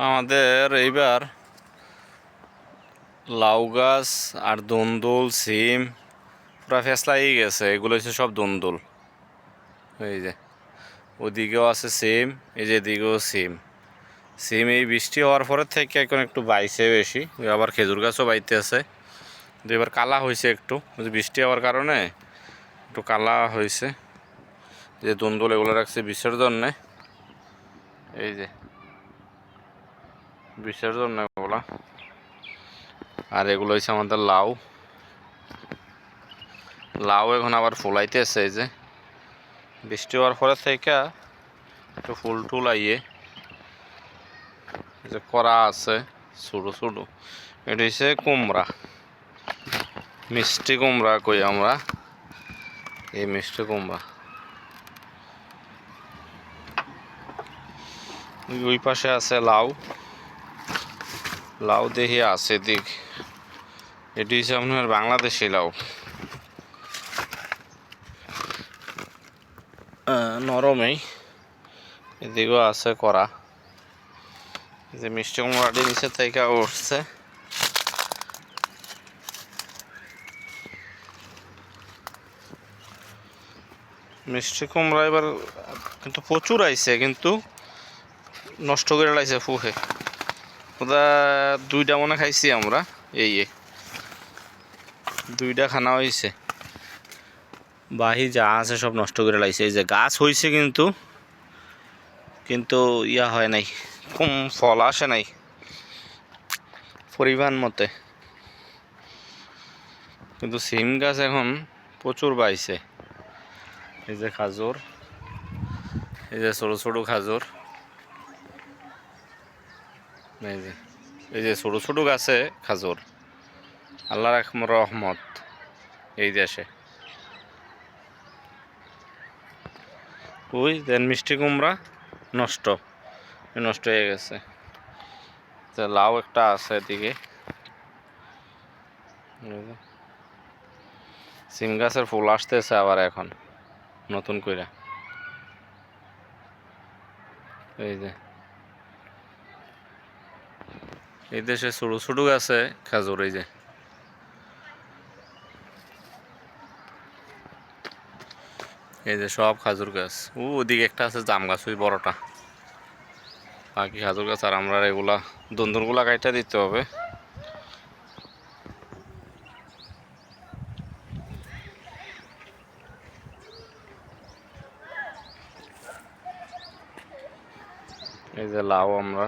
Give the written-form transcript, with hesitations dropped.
আমাদের এইবার লাউ গাছ আর দন্দুল সিম পুরা ফেসলাই গেছে। এগুলো হচ্ছে সব দন্দুল। এই যে ওদিকেও আছে সিম, এই যে এদিকেও সিম। সিম এই বৃষ্টি হওয়ার পরের থেকে এখন একটু বাইছে বেশি। আবার খেজুর গাছও বাইতে আছে, কিন্তু এবার কালা হয়েছে একটু, বৃষ্টি হওয়ার কারণে একটু কালা হয়েছে। যে দন্দুল এগুলো রাখছে বিষের জন্যে, এই যে বিষের জন্য এগুলা। আর এগুলো হচ্ছে আমাদের লাউ। লাউ এখন আবার ফুলাইতেছে, এই যে বৃষ্টি হওয়ার পরে থেকে একটু ফুল টুল আইয়ে যে করা আছে ছোটো ছোটো। এটা হচ্ছে কুমড়া, মিষ্টি কুমড়া কই আমরা। এই মিষ্টি কুমড়া ওই পাশে আছে লাউ। লাউ দেখি আছে দিক। এটি হচ্ছে আপনার বাংলাদেশি লাউ, নরমেই। এদিকেও আছে করা। যে মিষ্টি কুমড়াটি নিচে থেকে উঠছে। মিষ্টি কুমড়া এবার কিন্তু প্রচুর আইছে, কিন্তু নষ্ট করে লাইছে ফুহে। ওটা দুইটা মনে খাইছি আমরা, এই দুইটা খানা হয়েছে। বাহি যা আছে সব নষ্ট করে লাইছে। এই যে গাছ হয়েছে, কিন্তু কিন্তু ইয়া হয় নাই, কম ফল আসে নাই পরিমাণ মতে। কিন্তু সিম গাছ এখন প্রচুর বাইছে। এই যে খাজুর, এই যে ছোটো ছোটো খাজুর, এই যে ছোটো ছোটো গাছে খাজুর। আল্লাহর রহমত এই দেশে। ওই দেন মিষ্টি কুমড়া নষ্ট নষ্ট হয়ে গেছে। লাউ একটা আছে এদিকে। সিম গাছের ফুল আসতেছে আবার এখন নতুন করে। এই যে এই দেশে ছোটো ছোটো গাছে খাজুর। এই যে এই যে সব খাজুর গাছ। ওদিকে একটা আছে জাম গাছ, ওই বড়টা। বাকি খাজুর গাছ। আর আমরা এগুলা দন্দুরগুলা কাইটা দিতে হবে। এই যে লাউ আমরা